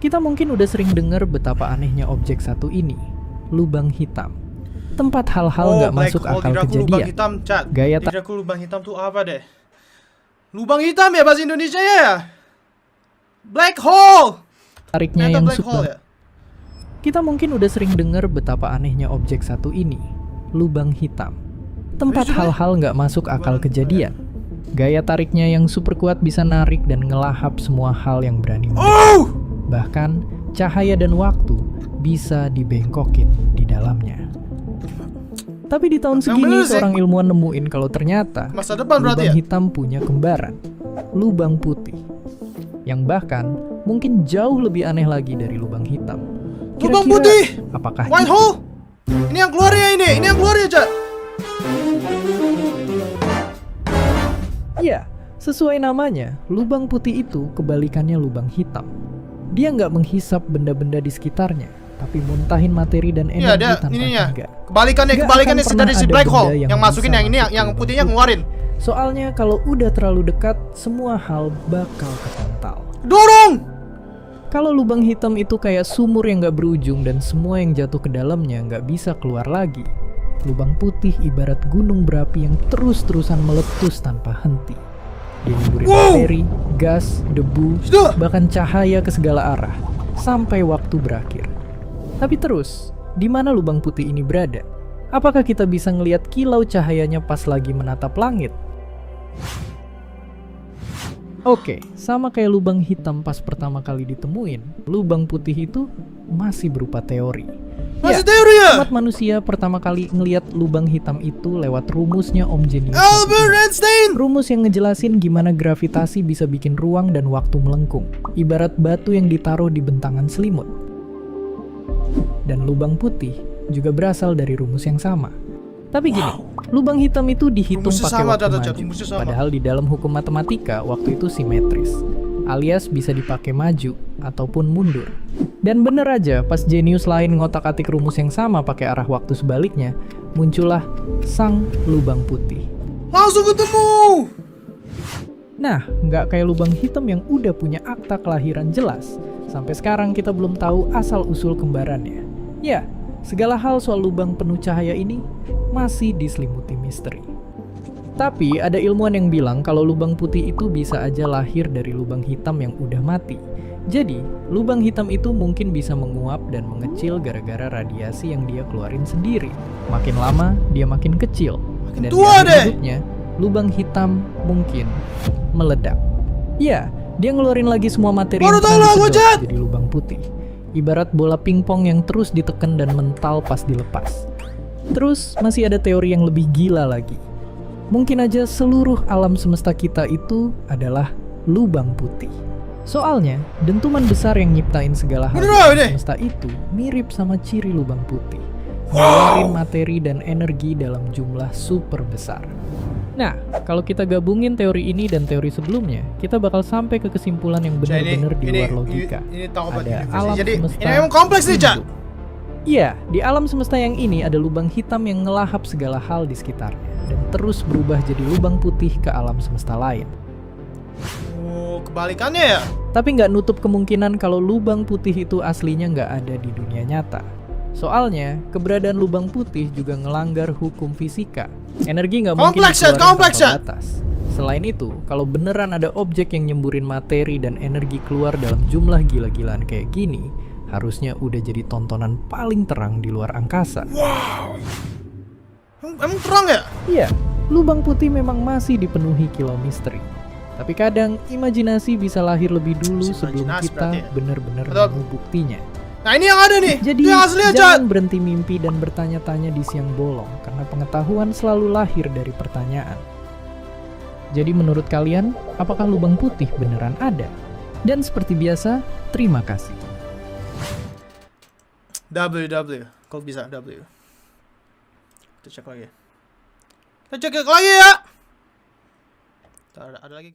Kita mungkin udah sering dengar betapa anehnya objek satu ini, lubang hitam. Tempat hal-hal nggak masuk akal kejadian. Lubang hitam, chat. Gaya Diraku lubang hitam tuh apa deh? Lubang hitam ya bahasa Indonesia ya? Black hole. tariknya Ternyata yang black hole ya? Kita mungkin udah sering dengar betapa anehnya objek satu ini, lubang hitam. Tempat hal-hal nggak masuk akal kejadian. Gaya tariknya yang super kuat bisa narik dan ngelahap semua hal yang berani mendekat. Bahkan, cahaya dan waktu bisa dibengkokin di dalamnya. Tapi di tahun segini, seorang ilmuwan nemuin kalau ternyata Masa depan berarti lubang ya? hitam punya kembaran, lubang putih. Yang bahkan mungkin jauh lebih aneh lagi dari lubang hitam. Lubang Kira-kira putih! apakah White itu? hole! Ini yang keluarnya ini! Ini yang keluarnya, chat! Ya, sesuai namanya, lubang putih itu kebalikannya lubang hitam. Dia nggak menghisap benda-benda di sekitarnya, tapi muntahin materi dan Iya, energi ada tanpa ininya. hingga. Kebalikannya Nggak dari akan si pernah ada black hole. benda Yang masukin bisa yang ini, masuk yang ke putihnya lubang ngeluarin. Soalnya kalau udah terlalu dekat, semua hal bakal kepental. Dorong! Kalau lubang hitam itu kayak sumur yang nggak berujung dan semua yang jatuh ke dalamnya nggak bisa keluar lagi. Lubang putih ibarat gunung berapi yang terus-terusan meletus tanpa henti. Dia nyemburin materi, gas, debu, bahkan cahaya ke segala arah, sampai waktu berakhir. Tapi terus, di mana lubang putih ini berada? Apakah kita bisa ngelihat kilau cahayanya pas lagi menatap langit? Oke, sama kayak lubang hitam pas pertama kali ditemuin, lubang putih itu masih berupa teori. Masih teori ya? Umat manusia pertama kali ngelihat lubang hitam itu lewat rumusnya Om Genius. Albert Einstein! Rumus yang ngejelasin gimana gravitasi bisa bikin ruang dan waktu melengkung, ibarat batu yang ditaruh di bentangan selimut. Dan lubang putih juga berasal dari rumus yang sama. Tapi gini, lubang hitam itu dihitung Rumusnya pakai sama, waktu Tata, maju, rumusnya sama. padahal di dalam hukum matematika waktu itu simetris, alias bisa dipakai maju ataupun mundur. Dan bener aja, pas jenius lain ngotak-atik rumus yang sama pakai arah waktu sebaliknya, muncullah sang lubang putih. Langsung ketemu! Nah, nggak kayak lubang hitam yang udah punya akta kelahiran jelas. Sampai sekarang kita belum tahu asal-usul kembarannya. Ya, segala hal soal lubang penuh cahaya ini masih diselimuti misteri. Tapi ada ilmuwan yang bilang kalau lubang putih itu bisa aja lahir dari lubang hitam yang udah mati. Jadi, lubang hitam itu mungkin bisa menguap dan mengecil gara-gara radiasi yang dia keluarin sendiri. Makin lama, dia makin kecil. Makin Dan tua di akhir deh. hidupnya, lubang hitam mungkin meledak. Ya, dia ngeluarin lagi semua materi Baru yang tahu pernah lah, gua, disedot Jat. jadi lubang putih. Ibarat bola pingpong yang terus ditekan dan mental pas dilepas. Terus masih ada teori yang lebih gila lagi. Mungkin aja seluruh alam semesta kita itu adalah lubang putih. Soalnya, dentuman besar yang nyiptain segala hal di Beneran alam deh. semesta itu mirip sama ciri lubang putih. Ngeluarin materi dan energi dalam jumlah super besar. Nah, kalau kita gabungin teori ini dan teori sebelumnya, kita bakal sampai ke kesimpulan yang benar-benar di luar logika. Ini tanggapan Ada universe. alam Jadi, semesta ini memang kompleks nih, Cak. hidup. Iya, di alam semesta yang ini ada lubang hitam yang ngelahap segala hal di sekitarnya dan terus berubah jadi lubang putih ke alam semesta lain. Oh, kebalikannya ya? Tapi nggak nutup kemungkinan kalau lubang putih itu aslinya nggak ada di dunia nyata. Soalnya, keberadaan lubang putih juga ngelanggar hukum fisika. Energi nggak mungkin Kompleks, Cak, dikeluarin kompleks, tanpa Cak. batas. Selain itu, kalau beneran ada objek yang nyemburin materi dan energi keluar dalam jumlah gila-gilaan kayak gini, harusnya udah jadi tontonan paling terang di luar angkasa. Emang terang ya? Iya, lubang putih memang masih dipenuhi kilau misteri. Tapi kadang imajinasi bisa lahir lebih dulu Masih sebelum imajinasi kita berarti ya? benar-benar Betul. nemu buktinya. Nah, ini yang ada nih. Jadi Ini yang aslinya, Cak. jangan berhenti mimpi dan bertanya-tanya di siang bolong, karena pengetahuan selalu lahir dari pertanyaan. Jadi menurut kalian, apakah lubang putih beneran ada? Dan seperti biasa, terima kasih. W. Kok bisa W? Kita cek lagi. Kita cek lagi ya. Ada lagi.